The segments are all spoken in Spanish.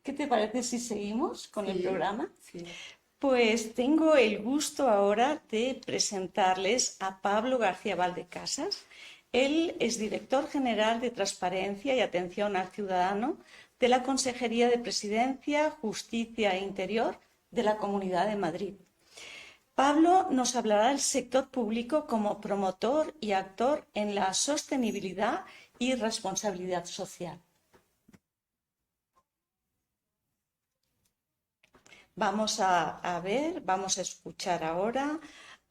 ¿Qué te parece si seguimos con el Sí, programa? sí. Pues tengo el gusto ahora de presentarles a Pablo García Valdecasas. Él es director general de Transparencia y Atención al Ciudadano de la Consejería de Presidencia, Justicia e Interior de la Comunidad de Madrid. Pablo nos hablará del sector público como promotor y actor en la sostenibilidad y responsabilidad social. Vamos a escuchar ahora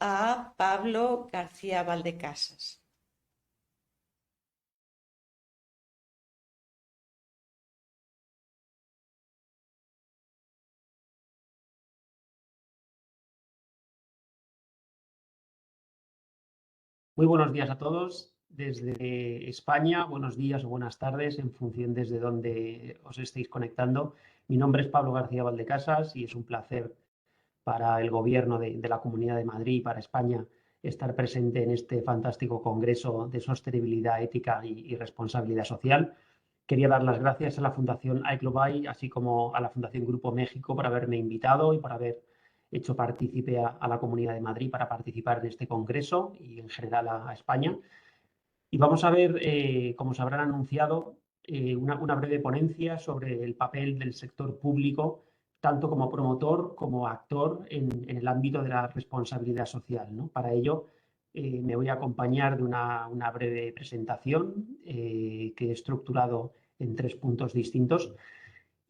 a Pablo García Valdecasas. Muy buenos días a todos desde España, buenos días o buenas tardes en función desde donde os estéis conectando. Mi nombre es Pablo García Valdecasas y es un placer para el Gobierno de la Comunidad de Madrid y para España estar presente en este fantástico Congreso de Sostenibilidad Ética y Responsabilidad Social. Quería dar las gracias a la Fundación iGlobal, así como a la Fundación Grupo México por haberme invitado y por haber hecho partícipe a la Comunidad de Madrid para participar en este congreso y en general a España. Y vamos a ver, como se habrán anunciado, una breve ponencia sobre el papel del sector público, tanto como promotor como actor en el ámbito de la responsabilidad social, ¿no? Para ello, me voy a acompañar de una breve presentación que he estructurado en 3 puntos distintos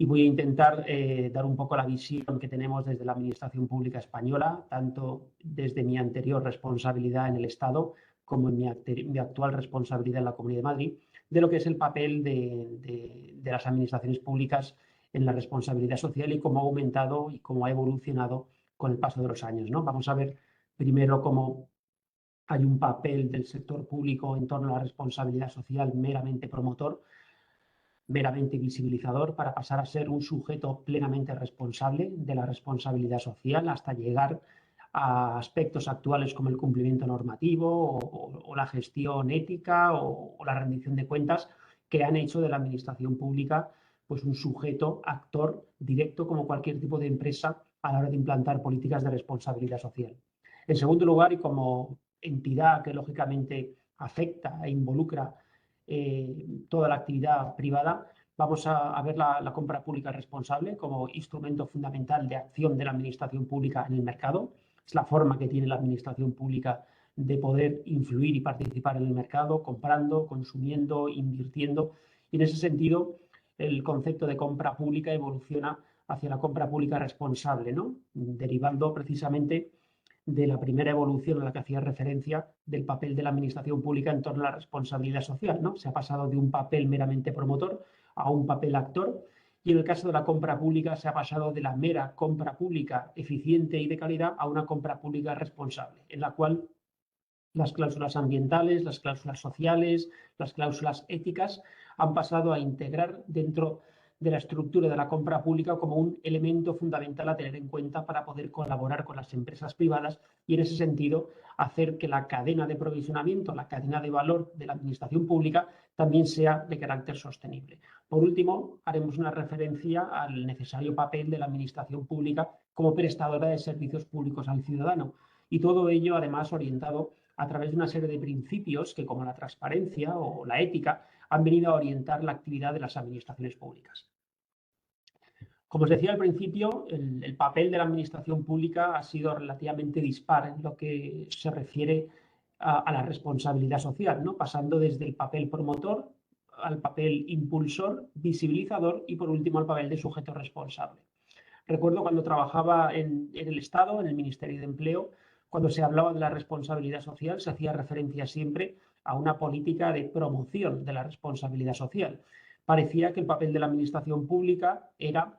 y voy a intentar dar un poco la visión que tenemos desde la Administración Pública Española, tanto desde mi anterior responsabilidad en el Estado como en mi actual responsabilidad en la Comunidad de Madrid, de lo que es el papel de las administraciones públicas en la responsabilidad social y cómo ha aumentado y cómo ha evolucionado con el paso de los años, ¿no? Vamos a ver primero cómo hay un papel del sector público en torno a la responsabilidad social meramente promotor, meramente visibilizador, para pasar a ser un sujeto plenamente responsable de la responsabilidad social hasta llegar a aspectos actuales como el cumplimiento normativo o la gestión ética o la rendición de cuentas que han hecho de la administración pública pues un sujeto actor directo como cualquier tipo de empresa a la hora de implantar políticas de responsabilidad social. En segundo lugar, y como entidad que lógicamente afecta e involucra toda la actividad privada, vamos a ver la compra pública responsable como instrumento fundamental de acción de la administración pública en el mercado. Es la forma que tiene la administración pública de poder influir y participar en el mercado, comprando, consumiendo, invirtiendo. Y en ese sentido, el concepto de compra pública evoluciona hacia la compra pública responsable, ¿no? Derivando precisamente de la primera evolución a la que hacía referencia del papel de la administración pública en torno a la responsabilidad social, ¿no? Se ha pasado de un papel meramente promotor a un papel actor, y en el caso de la compra pública se ha pasado de la mera compra pública eficiente y de calidad a una compra pública responsable, en la cual las cláusulas ambientales, las cláusulas sociales, las cláusulas éticas han pasado a integrar dentro de la estructura de la compra pública como un elemento fundamental a tener en cuenta para poder colaborar con las empresas privadas y, en ese sentido, hacer que la cadena de provisionamiento, la cadena de valor de la administración pública también sea de carácter sostenible. Por último, haremos una referencia al necesario papel de la administración pública como prestadora de servicios públicos al ciudadano, y todo ello, además, orientado a través de una serie de principios que, como la transparencia o la ética, han venido a orientar la actividad de las administraciones públicas. Como os decía al principio, el papel de la administración pública ha sido relativamente dispar en lo que se refiere a la responsabilidad social, ¿no? Pasando desde el papel promotor al papel impulsor, visibilizador y, por último, al papel de sujeto responsable. Recuerdo cuando trabajaba en el Estado, en el Ministerio de Empleo, cuando se hablaba de la responsabilidad social, se hacía referencia siempre a una política de promoción de la responsabilidad social. Parecía que el papel de la administración pública era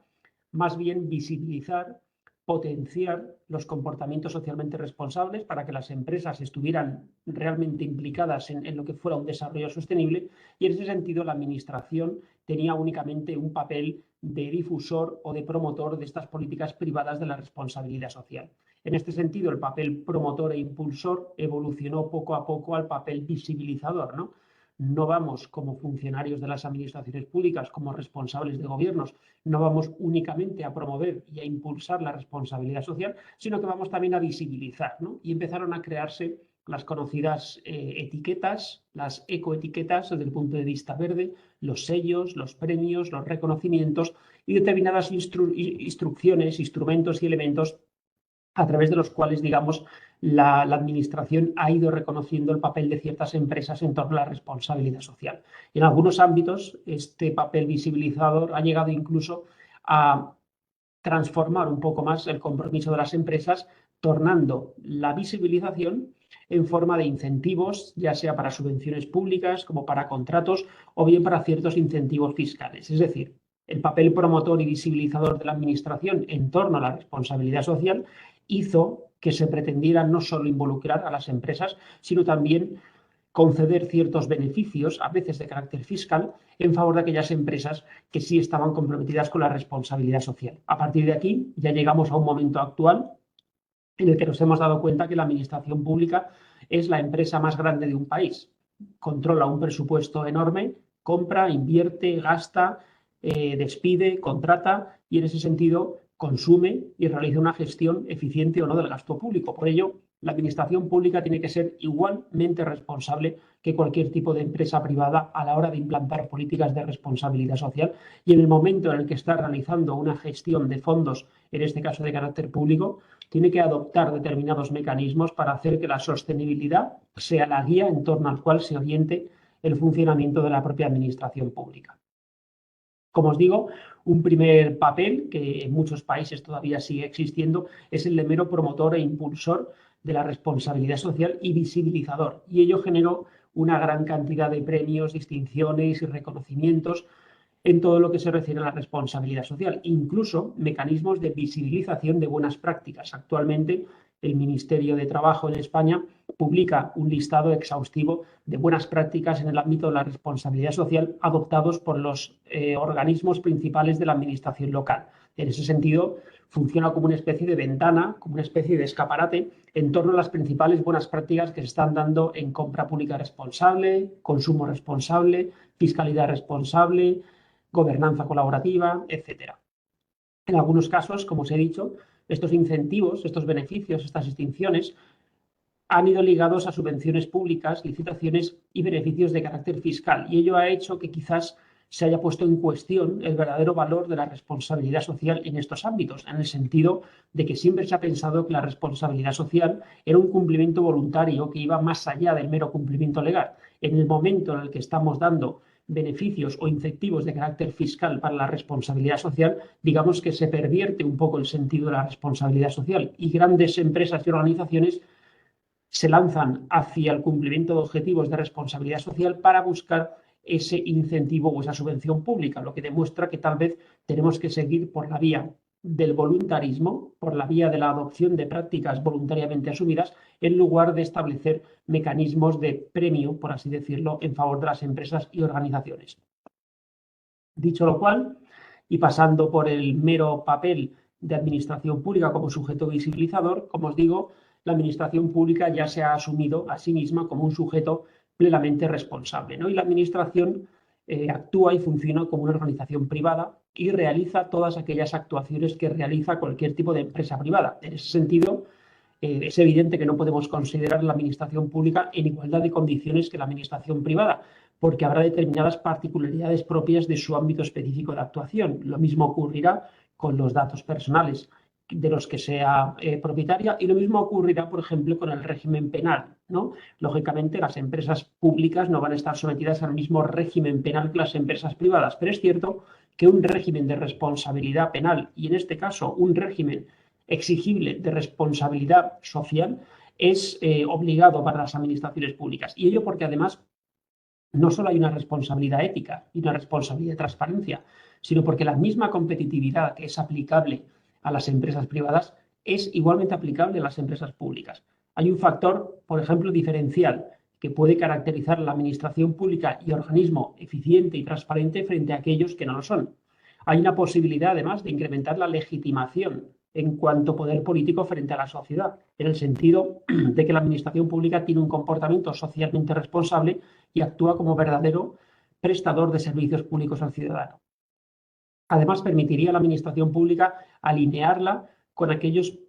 más bien visibilizar, potenciar los comportamientos socialmente responsables para que las empresas estuvieran realmente implicadas en lo que fuera un desarrollo sostenible, y en ese sentido la administración tenía únicamente un papel de difusor o de promotor de estas políticas privadas de la responsabilidad social. En este sentido, el papel promotor e impulsor evolucionó poco a poco al papel visibilizador, ¿no? no vamos como funcionarios de las administraciones públicas, como responsables de gobiernos, no vamos únicamente a promover y a impulsar la responsabilidad social, sino que vamos también a visibilizar, ¿no? Y empezaron a crearse las conocidas etiquetas, las ecoetiquetas desde el punto de vista verde, los sellos, los premios, los reconocimientos y determinadas instrucciones, instrumentos y elementos a través de los cuales, digamos, la administración ha ido reconociendo el papel de ciertas empresas en torno a la responsabilidad social. En algunos ámbitos, este papel visibilizador ha llegado incluso a transformar un poco más el compromiso de las empresas, tornando la visibilización en forma de incentivos, ya sea para subvenciones públicas como para contratos o bien para ciertos incentivos fiscales. Es decir, el papel promotor y visibilizador de la administración en torno a la responsabilidad social hizo que se pretendiera no solo involucrar a las empresas, sino también conceder ciertos beneficios, a veces de carácter fiscal, en favor de aquellas empresas que sí estaban comprometidas con la responsabilidad social. A partir de aquí ya llegamos a un momento actual en el que nos hemos dado cuenta que la administración pública es la empresa más grande de un país. Controla un presupuesto enorme, compra, invierte, gasta, despide, contrata y en ese sentido consume y realiza una gestión eficiente o no del gasto público. Por ello, la administración pública tiene que ser igualmente responsable que cualquier tipo de empresa privada a la hora de implantar políticas de responsabilidad social y en el momento en el que está realizando una gestión de fondos, en este caso de carácter público, tiene que adoptar determinados mecanismos para hacer que la sostenibilidad sea la guía en torno al cual se oriente el funcionamiento de la propia administración pública. Como os digo, un primer papel que en muchos países todavía sigue existiendo es el de mero promotor e impulsor de la responsabilidad social y visibilizador. Y ello generó una gran cantidad de premios, distinciones y reconocimientos en todo lo que se refiere a la responsabilidad social, incluso mecanismos de visibilización de buenas prácticas. Actualmente, el Ministerio de Trabajo en España publica un listado exhaustivo de buenas prácticas en el ámbito de la responsabilidad social adoptados por los organismos principales de la administración local. En ese sentido, funciona como una especie de ventana, como una especie de escaparate en torno a las principales buenas prácticas que se están dando en compra pública responsable, consumo responsable, fiscalidad responsable, gobernanza colaborativa, etc. En algunos casos, como os he dicho, estos incentivos, estos beneficios, estas distinciones han ido ligados a subvenciones públicas, licitaciones y beneficios de carácter fiscal. Y ello ha hecho que quizás se haya puesto en cuestión el verdadero valor de la responsabilidad social en estos ámbitos, en el sentido de que siempre se ha pensado que la responsabilidad social era un cumplimiento voluntario que iba más allá del mero cumplimiento legal. En el momento en el que estamos dando beneficios o incentivos de carácter fiscal para la responsabilidad social, digamos que se pervierte un poco el sentido de la responsabilidad social y grandes empresas y organizaciones se lanzan hacia el cumplimiento de objetivos de responsabilidad social para buscar ese incentivo o esa subvención pública, lo que demuestra que tal vez tenemos que seguir por la vía del voluntarismo, por la vía de la adopción de prácticas voluntariamente asumidas, en lugar de establecer mecanismos de premio, por así decirlo, en favor de las empresas y organizaciones. Dicho lo cual, y pasando por el mero papel de administración pública como sujeto visibilizador, como os digo, la administración pública ya se ha asumido a sí misma como un sujeto plenamente responsable, ¿no? Y la administración actúa y funciona como una organización privada y realiza todas aquellas actuaciones que realiza cualquier tipo de empresa privada. En ese sentido, es evidente que no podemos considerar la administración pública en igualdad de condiciones que la administración privada, porque habrá determinadas particularidades propias de su ámbito específico de actuación. Lo mismo ocurrirá con los datos personales de los que sea propietaria y lo mismo ocurrirá, por ejemplo, con el régimen penal, ¿no? Lógicamente, las empresas públicas no van a estar sometidas al mismo régimen penal que las empresas privadas, pero es cierto que un régimen de responsabilidad penal y, en este caso, un régimen exigible de responsabilidad social es obligado para las administraciones públicas. Y ello porque, además, no solo hay una responsabilidad ética y una responsabilidad de transparencia, sino porque la misma competitividad que es aplicable a las empresas privadas es igualmente aplicable a las empresas públicas. Hay un factor, por ejemplo, diferencial que puede caracterizar la administración pública y organismo eficiente y transparente frente a aquellos que no lo son. Hay una posibilidad, además, de incrementar la legitimación en cuanto a poder político frente a la sociedad, en el sentido de que la administración pública tiene un comportamiento socialmente responsable y actúa como verdadero prestador de servicios públicos al ciudadano. Además, permitiría a la administración pública alinearla con aquellos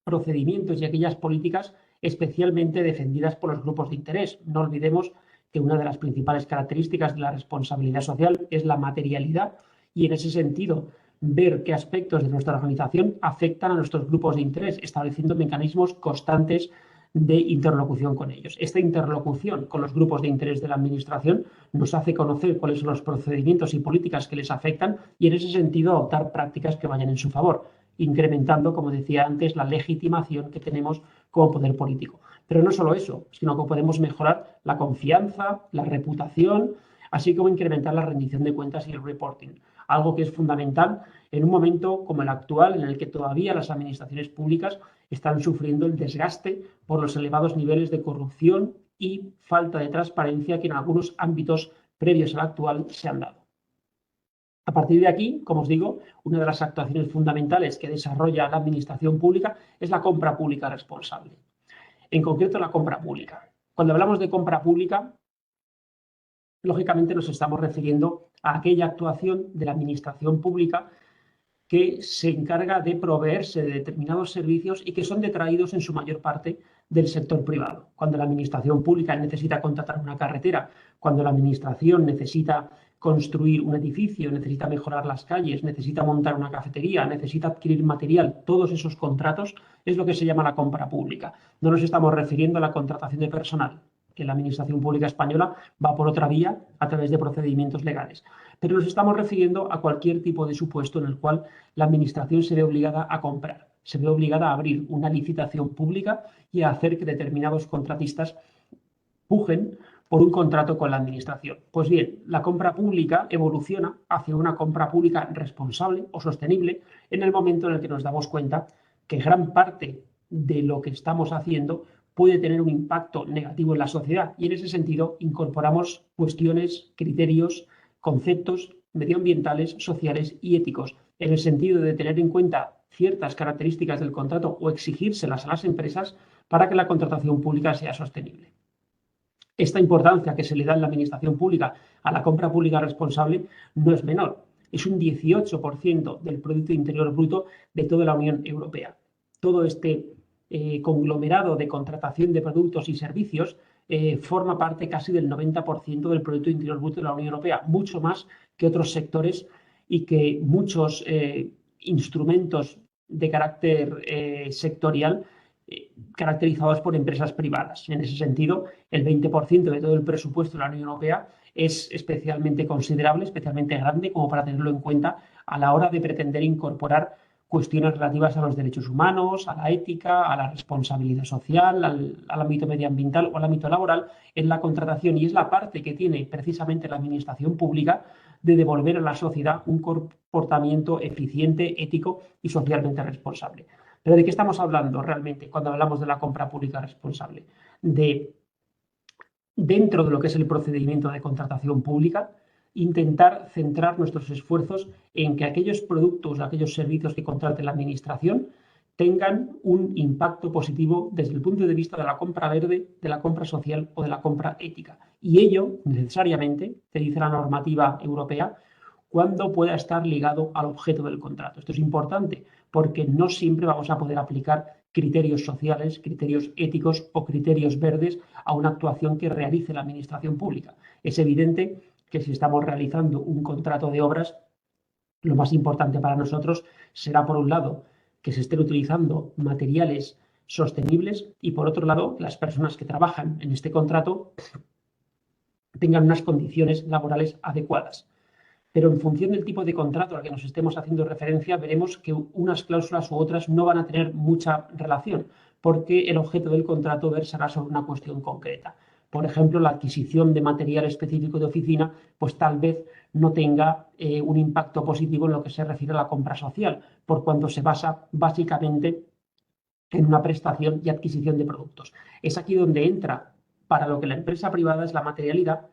procedimientos y aquellas políticas especialmente defendidas por los grupos de interés. No olvidemos que una de las principales características de la responsabilidad social es la materialidad y, en ese sentido, ver qué aspectos de nuestra organización afectan a nuestros grupos de interés, estableciendo mecanismos constantes de interlocución con ellos. Esta interlocución con los grupos de interés de la administración nos hace conocer cuáles son los procedimientos y políticas que les afectan y, en ese sentido, adoptar prácticas que vayan en su favor, incrementando, como decía antes, la legitimación que tenemos como poder político. Pero no solo eso, sino que podemos mejorar la confianza, la reputación, así como incrementar la rendición de cuentas y el reporting, algo que es fundamental en un momento como el actual, en el que todavía las administraciones públicas están sufriendo el desgaste por los elevados niveles de corrupción y falta de transparencia que en algunos ámbitos previos al actual se han dado. A partir de aquí, como os digo, una de las actuaciones fundamentales que desarrolla la administración pública es la compra pública responsable. En concreto, la compra pública. Cuando hablamos de compra pública, lógicamente nos estamos refiriendo a aquella actuación de la administración pública que se encarga de proveerse de determinados servicios y que son detraídos en su mayor parte del sector privado. Cuando la administración pública necesita contratar una carretera, cuando la administración necesita construir un edificio, necesita mejorar las calles, necesita montar una cafetería, necesita adquirir material, todos esos contratos es lo que se llama la compra pública. No nos estamos refiriendo a la contratación de personal, que la administración pública española va por otra vía a través de procedimientos legales. Pero nos estamos refiriendo a cualquier tipo de supuesto en el cual la administración se ve obligada a comprar, se ve obligada a abrir una licitación pública y a hacer que determinados contratistas pujen por un contrato con la administración. Pues bien, la compra pública evoluciona hacia una compra pública responsable o sostenible en el momento en el que nos damos cuenta que gran parte de lo que estamos haciendo puede tener un impacto negativo en la sociedad y, en ese sentido, incorporamos cuestiones, criterios, conceptos medioambientales, sociales y éticos, en el sentido de tener en cuenta ciertas características del contrato o exigírselas a las empresas para que la contratación pública sea sostenible. Esta importancia que se le da en la administración pública a la compra pública responsable no es menor. Es un 18% del Producto Interior Bruto de toda la Unión Europea. Todo este conglomerado de contratación de productos y servicios forma parte casi del 90% del Producto Interior Bruto de la Unión Europea, mucho más que otros sectores y que muchos instrumentos de carácter sectorial caracterizados por empresas privadas. En ese sentido, el 20% de todo el presupuesto de la Unión Europea es especialmente considerable, especialmente grande, como para tenerlo en cuenta a la hora de pretender incorporar cuestiones relativas a los derechos humanos, a la ética, a la responsabilidad social, al ámbito medioambiental o al ámbito laboral en la contratación. Y es la parte que tiene precisamente la administración pública de devolver a la sociedad un comportamiento eficiente, ético y socialmente responsable. ¿Pero de qué estamos hablando realmente cuando hablamos de la compra pública responsable? Dentro de lo que es el procedimiento de contratación pública, intentar centrar nuestros esfuerzos en que aquellos productos, aquellos servicios que contrate la administración tengan un impacto positivo desde el punto de vista de la compra verde, de la compra social o de la compra ética. Y ello, necesariamente, te dice la normativa europea, cuando pueda estar ligado al objeto del contrato. Esto es importante porque no siempre vamos a poder aplicar criterios sociales, criterios éticos o criterios verdes a una actuación que realice la administración pública. Es evidente que si estamos realizando un contrato de obras, lo más importante para nosotros será, por un lado, que se estén utilizando materiales sostenibles y, por otro lado, las personas que trabajan en este contrato tengan unas condiciones laborales adecuadas. Pero en función del tipo de contrato al que nos estemos haciendo referencia, veremos que unas cláusulas u otras no van a tener mucha relación, porque el objeto del contrato versará sobre una cuestión concreta. Por ejemplo, la adquisición de material específico de oficina, pues tal vez no tenga un impacto positivo en lo que se refiere a la compra social, por cuanto se basa básicamente en una prestación y adquisición de productos. Es aquí donde entra, para lo que la empresa privada es la materialidad,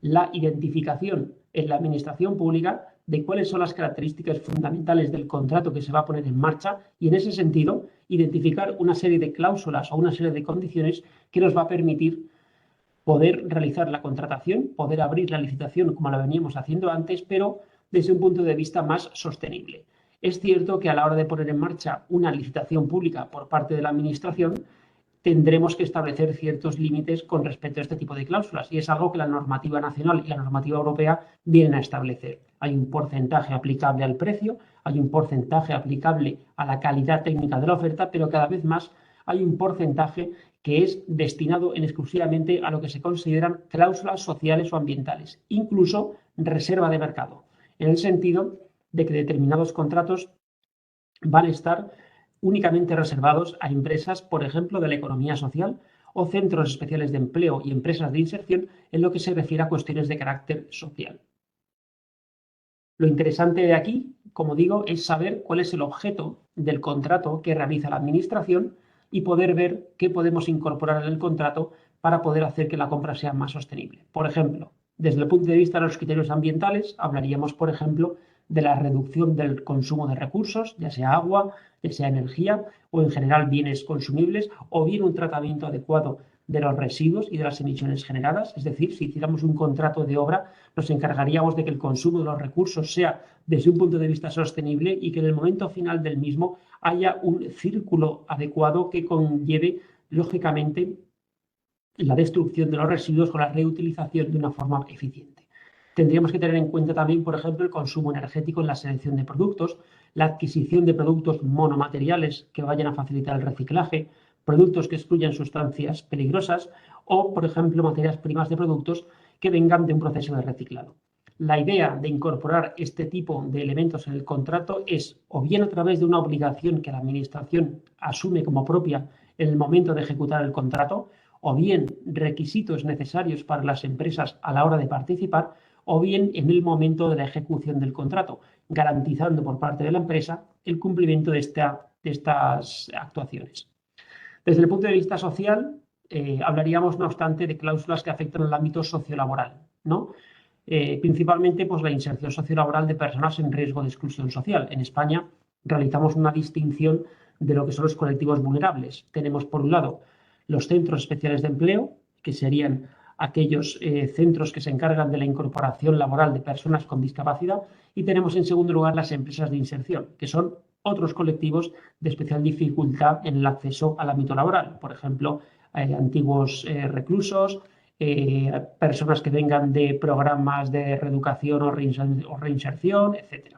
la identificación en la administración pública de cuáles son las características fundamentales del contrato que se va a poner en marcha y, en ese sentido, identificar una serie de cláusulas o una serie de condiciones que nos va a permitir poder realizar la contratación, poder abrir la licitación como la veníamos haciendo antes, pero desde un punto de vista más sostenible. Es cierto que a la hora de poner en marcha una licitación pública por parte de la Administración, tendremos que establecer ciertos límites con respecto a este tipo de cláusulas y es algo que la normativa nacional y la normativa europea vienen a establecer. Hay un porcentaje aplicable al precio, hay un porcentaje aplicable a la calidad técnica de la oferta, pero cada vez más hay un porcentaje que es destinado exclusivamente a lo que se consideran cláusulas sociales o ambientales, incluso reserva de mercado, en el sentido de que determinados contratos van a estar únicamente reservados a empresas, por ejemplo, de la economía social o centros especiales de empleo y empresas de inserción en lo que se refiere a cuestiones de carácter social. Lo interesante de aquí, como digo, es saber cuál es el objeto del contrato que realiza la Administración y poder ver qué podemos incorporar en el contrato para poder hacer que la compra sea más sostenible. Por ejemplo, desde el punto de vista de los criterios ambientales, hablaríamos, por ejemplo, de la reducción del consumo de recursos, ya sea agua, ya sea energía o en general bienes consumibles, o bien un tratamiento adecuado de los residuos y de las emisiones generadas. Es decir, si hiciéramos un contrato de obra, nos encargaríamos de que el consumo de los recursos sea desde un punto de vista sostenible y que en el momento final del mismo haya un círculo adecuado que conlleve, lógicamente, la destrucción de los residuos o la reutilización de una forma eficiente. Tendríamos que tener en cuenta también, por ejemplo, el consumo energético en la selección de productos, la adquisición de productos monomateriales que vayan a facilitar el reciclaje, productos que excluyan sustancias peligrosas o, por ejemplo, materias primas de productos que vengan de un proceso de reciclado. La idea de incorporar este tipo de elementos en el contrato es o bien a través de una obligación que la Administración asume como propia en el momento de ejecutar el contrato, o bien requisitos necesarios para las empresas a la hora de participar, o bien en el momento de la ejecución del contrato, garantizando por parte de la empresa el cumplimiento de estas actuaciones. Desde el punto de vista social, hablaríamos, no obstante, de cláusulas que afectan al ámbito sociolaboral, ¿no? Principalmente pues, la inserción sociolaboral de personas en riesgo de exclusión social. En España realizamos una distinción de lo que son los colectivos vulnerables. Tenemos, por un lado, los centros especiales de empleo, que serían aquellos centros que se encargan de la incorporación laboral de personas con discapacidad, y tenemos en segundo lugar las empresas de inserción, que son otros colectivos de especial dificultad en el acceso al ámbito laboral, por ejemplo, antiguos reclusos, personas que vengan de programas de reeducación o reinserción, etc.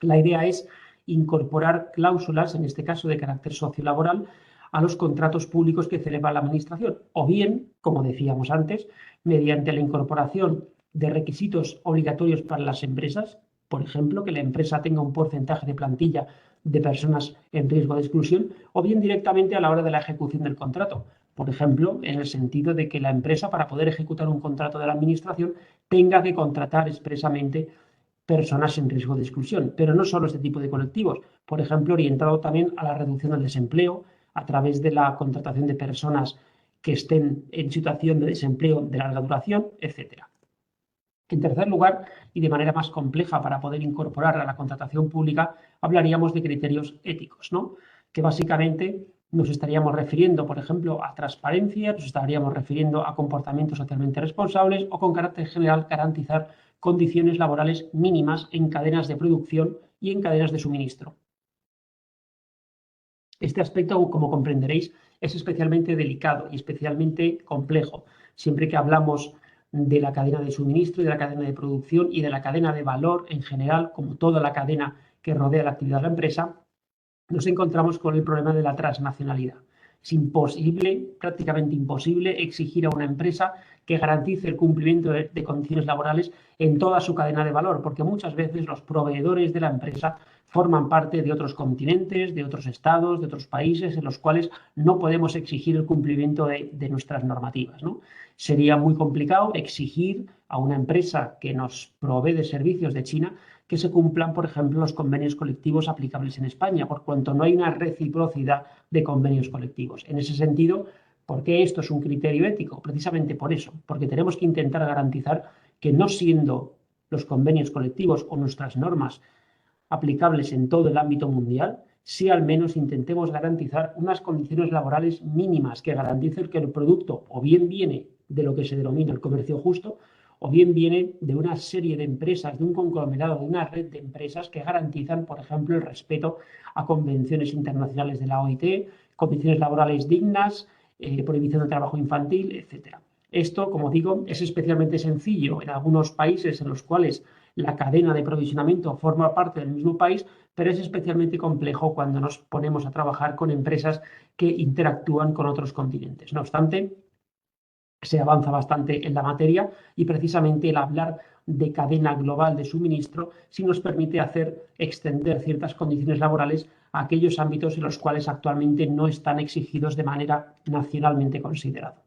La idea es incorporar cláusulas, en este caso de carácter sociolaboral, a los contratos públicos que celebra la Administración, o bien, como decíamos antes, mediante la incorporación de requisitos obligatorios para las empresas, por ejemplo, que la empresa tenga un porcentaje de plantilla de personas en riesgo de exclusión, o bien directamente a la hora de la ejecución del contrato. Por ejemplo, en el sentido de que la empresa, para poder ejecutar un contrato de la Administración, tenga que contratar expresamente personas en riesgo de exclusión. Pero no solo este tipo de colectivos, por ejemplo, orientado también a la reducción del desempleo, a través de la contratación de personas que estén en situación de desempleo de larga duración, etc. En tercer lugar, y de manera más compleja para poder incorporar a la contratación pública, hablaríamos de criterios éticos, ¿no? Que básicamente nos estaríamos refiriendo, por ejemplo, a transparencia, nos estaríamos refiriendo a comportamientos socialmente responsables o, con carácter general, garantizar condiciones laborales mínimas en cadenas de producción y en cadenas de suministro. Este aspecto, como comprenderéis, es especialmente delicado y especialmente complejo, siempre que hablamos de la cadena de suministro y de la cadena de producción y de la cadena de valor en general, como toda la cadena que rodea la actividad de la empresa, nos encontramos con el problema de la transnacionalidad. Es imposible, prácticamente imposible, exigir a una empresa que garantice el cumplimiento de condiciones laborales en toda su cadena de valor, porque muchas veces los proveedores de la empresa forman parte de otros continentes, de otros estados, de otros países, en los cuales no podemos exigir el cumplimiento de nuestras normativas, ¿no? Sería muy complicado exigir a una empresa que nos provee de servicios de China que se cumplan, por ejemplo, los convenios colectivos aplicables en España, por cuanto no hay una reciprocidad de convenios colectivos. En ese sentido, ¿por qué esto es un criterio ético? Precisamente por eso, porque tenemos que intentar garantizar que, no siendo los convenios colectivos o nuestras normas aplicables en todo el ámbito mundial, si al menos intentemos garantizar unas condiciones laborales mínimas que garanticen que el producto o bien viene de lo que se denomina el comercio justo, o bien viene de una serie de empresas, de un conglomerado, de una red de empresas que garantizan, por ejemplo, el respeto a convenciones internacionales de la OIT, condiciones laborales dignas, prohibición del trabajo infantil, etc. Esto, como digo, es especialmente sencillo en algunos países en los cuales la cadena de provisionamiento forma parte del mismo país, pero es especialmente complejo cuando nos ponemos a trabajar con empresas que interactúan con otros continentes. No obstante, se avanza bastante en la materia y precisamente el hablar de cadena global de suministro sí nos permite extender ciertas condiciones laborales a aquellos ámbitos en los cuales actualmente no están exigidos de manera nacionalmente considerada.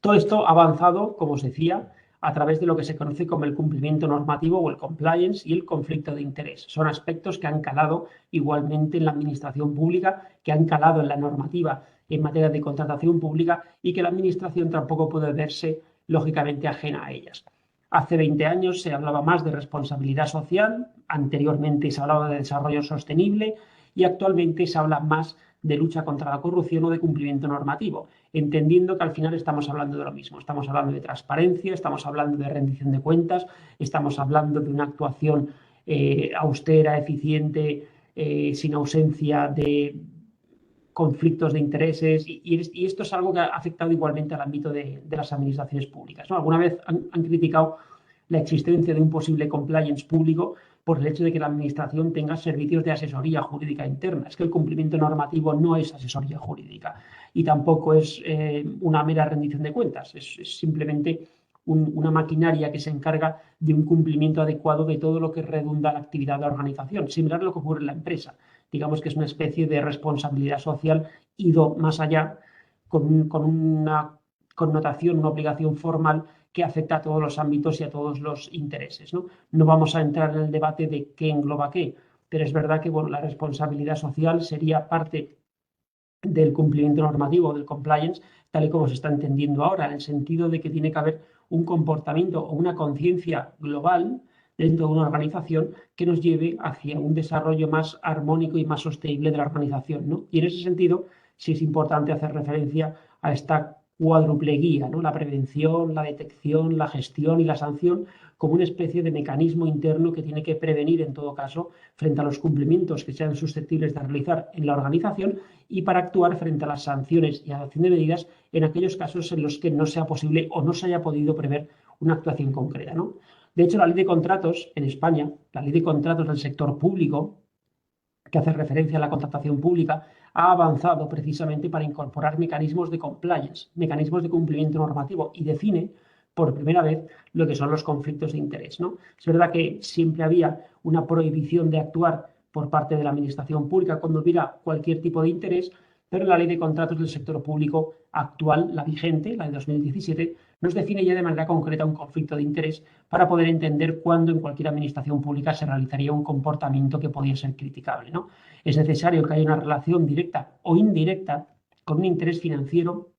Todo esto ha avanzado, como os decía, a través de lo que se conoce como el cumplimiento normativo o el compliance y el conflicto de interés. Son aspectos que han calado igualmente en la administración pública, que han calado en la normativa en materia de contratación pública y que la administración tampoco puede verse lógicamente ajena a ellas. Hace 20 años se hablaba más de responsabilidad social, anteriormente se hablaba de desarrollo sostenible y actualmente se habla más de lucha contra la corrupción o de cumplimiento normativo, entendiendo que al final estamos hablando de lo mismo. Estamos hablando de transparencia, estamos hablando de rendición de cuentas, estamos hablando de una actuación austera, eficiente, sin ausencia de conflictos de intereses, y esto es algo que ha afectado igualmente al ámbito de las administraciones públicas, ¿no? Alguna vez han criticado la existencia de un posible compliance público por el hecho de que la administración tenga servicios de asesoría jurídica interna. Es que el cumplimiento normativo no es asesoría jurídica y tampoco es una mera rendición de cuentas, es simplemente una maquinaria que se encarga de un cumplimiento adecuado de todo lo que redunda en la actividad de la organización, similar a lo que ocurre en la empresa. Digamos que es una especie de responsabilidad social ido más allá con una connotación, una obligación formal que afecta a todos los ámbitos y a todos los intereses, ¿no? No vamos a entrar en el debate de qué engloba qué, pero es verdad que bueno, la responsabilidad social sería parte del cumplimiento normativo, del compliance, tal y como se está entendiendo ahora, en el sentido de que tiene que haber un comportamiento o una conciencia global dentro de una organización que nos lleve hacia un desarrollo más armónico y más sostenible de la organización, ¿no? Y en ese sentido sí es importante hacer referencia a esta cuádruple guía, ¿no? La prevención, la detección, la gestión y la sanción, como una especie de mecanismo interno que tiene que prevenir en todo caso frente a los cumplimientos que sean susceptibles de realizar en la organización y para actuar frente a las sanciones y adopción de medidas en aquellos casos en los que no sea posible o no se haya podido prever una actuación concreta, ¿no? De hecho, la ley de contratos en España, la ley de contratos del sector público, que hace referencia a la contratación pública, ha avanzado precisamente para incorporar mecanismos de compliance, mecanismos de cumplimiento normativo, y define por primera vez lo que son los conflictos de interés, ¿no? Es verdad que siempre había una prohibición de actuar por parte de la administración pública cuando hubiera cualquier tipo de interés, pero la ley de contratos del sector público actual, la vigente, la de 2017, nos define ya de manera concreta un conflicto de interés para poder entender cuándo en cualquier administración pública se realizaría un comportamiento que podía ser criticable, ¿no? Es necesario que haya una relación directa o indirecta con un interés financiero,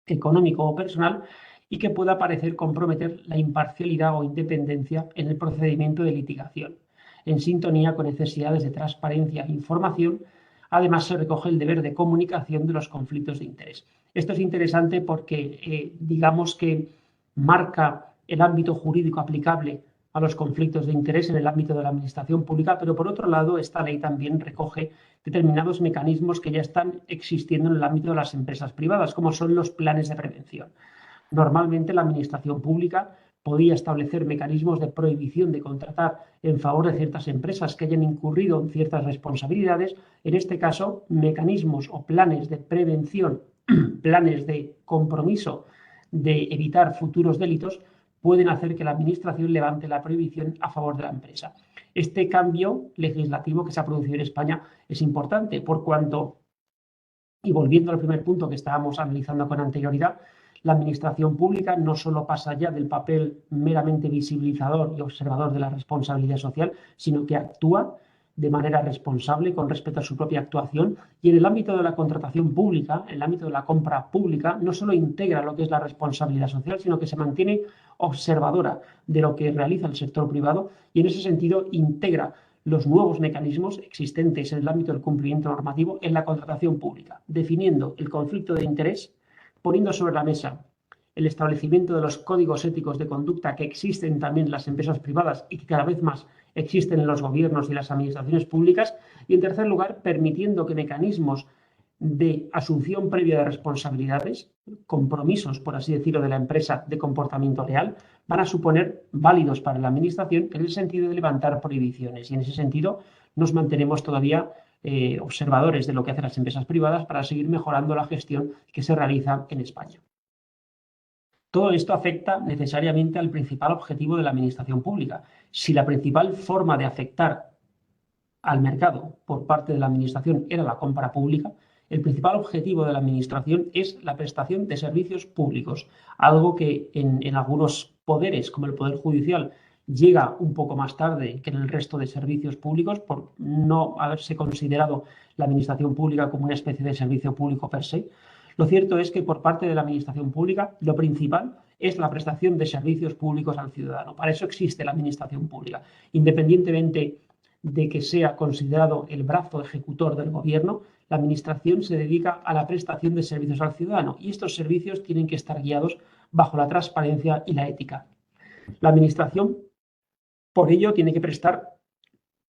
económico o personal y que pueda parecer comprometer la imparcialidad o independencia en el procedimiento de litigación, en sintonía con necesidades de transparencia e información. Además, se recoge el deber de comunicación de los conflictos de interés. Esto es interesante porque, digamos que marca el ámbito jurídico aplicable a los conflictos de interés en el ámbito de la administración pública, pero por otro lado, esta ley también recoge determinados mecanismos que ya están existiendo en el ámbito de las empresas privadas, como son los planes de prevención. Normalmente, la administración pública podía establecer mecanismos de prohibición de contratar en favor de ciertas empresas que hayan incurrido en ciertas responsabilidades. En este caso, mecanismos o planes de prevención, planes de compromiso de evitar futuros delitos, pueden hacer que la administración levante la prohibición a favor de la empresa. Este cambio legislativo que se ha producido en España es importante por cuanto, y volviendo al primer punto que estábamos analizando con anterioridad, la administración pública no solo pasa ya del papel meramente visibilizador y observador de la responsabilidad social, sino que actúa de manera responsable con respecto a su propia actuación, y en el ámbito de la contratación pública, en el ámbito de la compra pública, no solo integra lo que es la responsabilidad social, sino que se mantiene observadora de lo que realiza el sector privado y en ese sentido integra los nuevos mecanismos existentes en el ámbito del cumplimiento normativo en la contratación pública, definiendo el conflicto de interés, poniendo sobre la mesa el establecimiento de los códigos éticos de conducta que existen también en las empresas privadas y que cada vez más existen en los gobiernos y las administraciones públicas, y en tercer lugar, permitiendo que mecanismos de asunción previa de responsabilidades, compromisos, por así decirlo, de la empresa de comportamiento leal, van a suponer válidos para la Administración en el sentido de levantar prohibiciones. Y en ese sentido nos mantenemos todavía observadores de lo que hacen las empresas privadas para seguir mejorando la gestión que se realiza en España. Todo esto afecta necesariamente al principal objetivo de la Administración pública. Si la principal forma de afectar al mercado por parte de la Administración era la compra pública, el principal objetivo de la Administración es la prestación de servicios públicos, algo que en algunos poderes, como el Poder Judicial, llega un poco más tarde que en el resto de servicios públicos por no haberse considerado la Administración pública como una especie de servicio público per se. Lo cierto es que por parte de la Administración pública lo principal es la prestación de servicios públicos al ciudadano. Para eso existe la Administración pública, independientemente de que sea considerado el brazo ejecutor del gobierno. La Administración se dedica a la prestación de servicios al ciudadano y estos servicios tienen que estar guiados bajo la transparencia y la ética. La Administración, por ello, tiene que prestar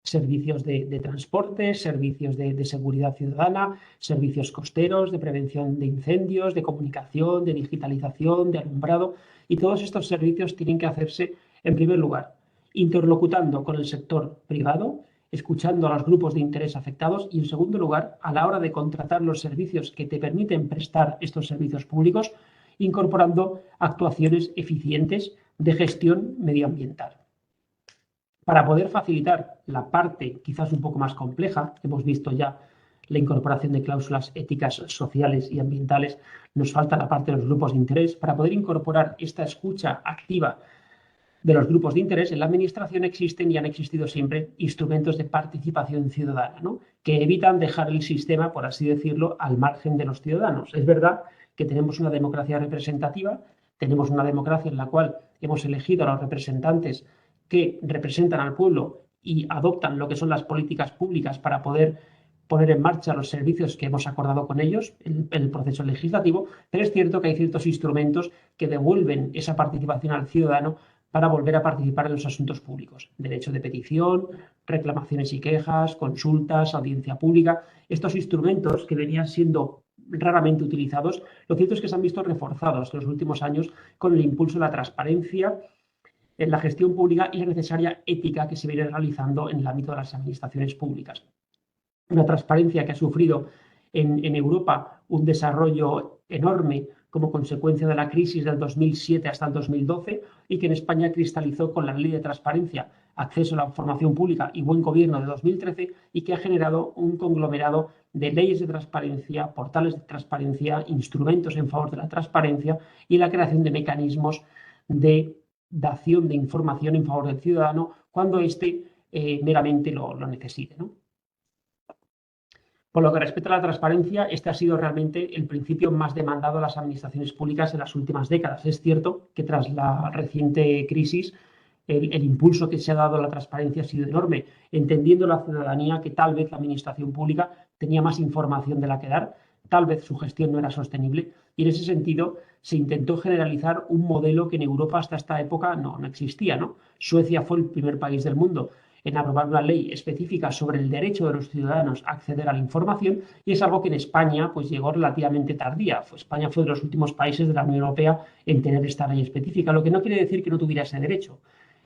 servicios de transporte, servicios de seguridad ciudadana, servicios costeros, de prevención de incendios, de comunicación, de digitalización, de alumbrado, y todos estos servicios tienen que hacerse, en primer lugar, interlocutando con el sector privado, escuchando a los grupos de interés afectados y, en segundo lugar, a la hora de contratar los servicios que te permiten prestar estos servicios públicos, incorporando actuaciones eficientes de gestión medioambiental. Para poder facilitar la parte quizás un poco más compleja, hemos visto ya la incorporación de cláusulas éticas, sociales y ambientales, nos falta la parte de los grupos de interés. Para poder incorporar esta escucha activa de los grupos de interés, en la Administración existen y han existido siempre instrumentos de participación ciudadana, ¿no?, que evitan dejar el sistema, por así decirlo, al margen de los ciudadanos. Es verdad que tenemos una democracia representativa, tenemos una democracia en la cual hemos elegido a los representantes que representan al pueblo y adoptan lo que son las políticas públicas para poder poner en marcha los servicios que hemos acordado con ellos en el proceso legislativo, pero es cierto que hay ciertos instrumentos que devuelven esa participación al ciudadano para volver a participar en los asuntos públicos. Derecho de petición, reclamaciones y quejas, consultas, audiencia pública. Estos instrumentos que venían siendo raramente utilizados, lo cierto es que se han visto reforzados en los últimos años con el impulso de la transparencia en la gestión pública y la necesaria ética que se viene realizando en el ámbito de las administraciones públicas. Una transparencia que ha sufrido en Europa un desarrollo enorme como consecuencia de la crisis del 2007 hasta el 2012 y que en España cristalizó con la Ley de Transparencia, Acceso a la Información Pública y Buen Gobierno de 2013 y que ha generado un conglomerado de leyes de transparencia, portales de transparencia, instrumentos en favor de la transparencia y la creación de mecanismos de dación de información en favor del ciudadano cuando éste meramente lo necesite, ¿no? Por lo que respecta a la transparencia, este ha sido realmente el principio más demandado a las administraciones públicas en las últimas décadas. Es cierto que tras la reciente crisis, el impulso que se ha dado a la transparencia ha sido enorme, entendiendo la ciudadanía que tal vez la administración pública tenía más información de la que dar, tal vez su gestión no era sostenible, y en ese sentido se intentó generalizar un modelo que en Europa hasta esta época no existía, ¿no? Suecia fue el primer país del mundo en aprobar una ley específica sobre el derecho de los ciudadanos a acceder a la información, y es algo que en España pues llegó relativamente tardía. España fue de los últimos países de la Unión Europea en tener esta ley específica, lo que no quiere decir que no tuviera ese derecho.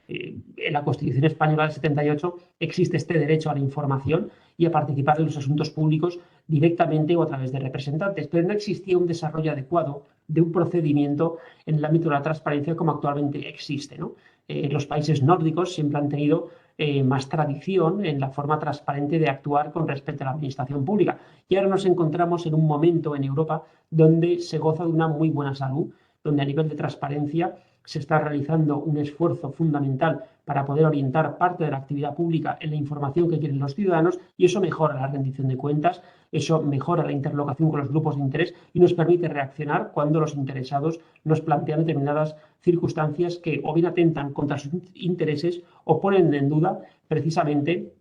En la Constitución Española del 78 existe este derecho a la información y a participar en los asuntos públicos directamente o a través de representantes, pero no existía un desarrollo adecuado de un procedimiento en el ámbito de la transparencia como actualmente existe, ¿no? Los países nórdicos siempre han tenido más tradición en la forma transparente de actuar con respecto a la administración pública. Y ahora nos encontramos en un momento en Europa donde se goza de una muy buena salud, donde a nivel de transparencia se está realizando un esfuerzo fundamental para poder orientar parte de la actividad pública en la información que quieren los ciudadanos y eso mejora la rendición de cuentas, eso mejora la interlocución con los grupos de interés y nos permite reaccionar cuando los interesados nos plantean determinadas circunstancias que o bien atentan contra sus intereses o ponen en duda precisamente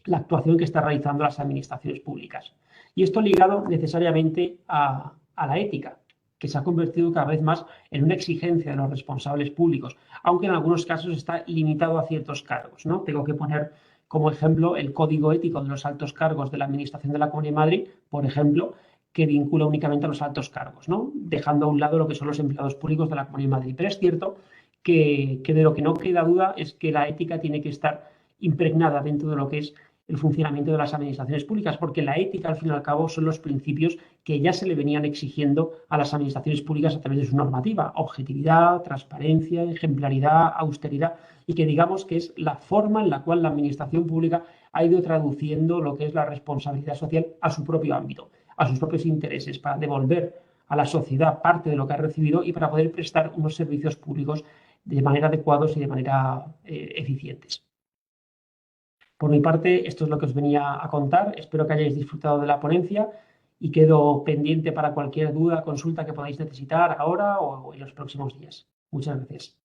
la actuación que están realizando las administraciones públicas. Y esto ligado necesariamente a la ética, que se ha convertido cada vez más en una exigencia de los responsables públicos, aunque en algunos casos está limitado a ciertos cargos, ¿no? Tengo que poner como ejemplo el código ético de los altos cargos de la Administración de la Comunidad de Madrid, por ejemplo, que vincula únicamente a los altos cargos, ¿no? Dejando a un lado lo que son los empleados públicos de la Comunidad de Madrid. Pero es cierto que de lo que no queda duda es que la ética tiene que estar impregnada dentro de lo que es el funcionamiento de las administraciones públicas, porque la ética, al fin y al cabo, son los principios que ya se le venían exigiendo a las administraciones públicas a través de su normativa: objetividad, transparencia, ejemplaridad, austeridad, y que digamos que es la forma en la cual la administración pública ha ido traduciendo lo que es la responsabilidad social a su propio ámbito, a sus propios intereses, para devolver a la sociedad parte de lo que ha recibido y para poder prestar unos servicios públicos de manera adecuados y de manera eficientes. Por mi parte, esto es lo que os venía a contar. Espero que hayáis disfrutado de la ponencia y quedo pendiente para cualquier duda, consulta que podáis necesitar ahora o en los próximos días. Muchas gracias.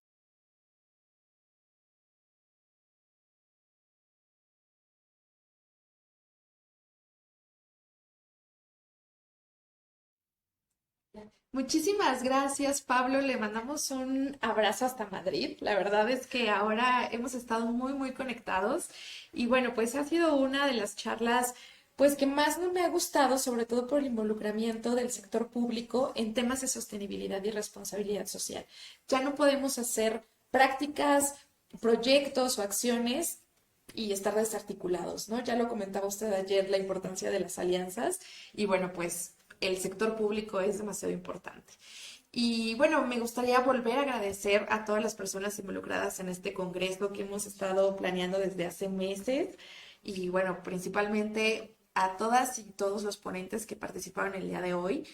Muchísimas gracias, Pablo. Le mandamos un abrazo hasta Madrid. La verdad es que ahora hemos estado muy, muy conectados y bueno, pues ha sido una de las charlas pues que más me ha gustado, sobre todo por el involucramiento del sector público en temas de sostenibilidad y responsabilidad social. Ya no podemos hacer prácticas, proyectos o acciones y estar desarticulados, ¿no? Ya lo comentaba usted ayer, la importancia de las alianzas y bueno, pues el sector público es demasiado importante. Y bueno, me gustaría volver a agradecer a todas las personas involucradas en este congreso que hemos estado planeando desde hace meses y bueno, principalmente a todas y todos los ponentes que participaron el día de hoy.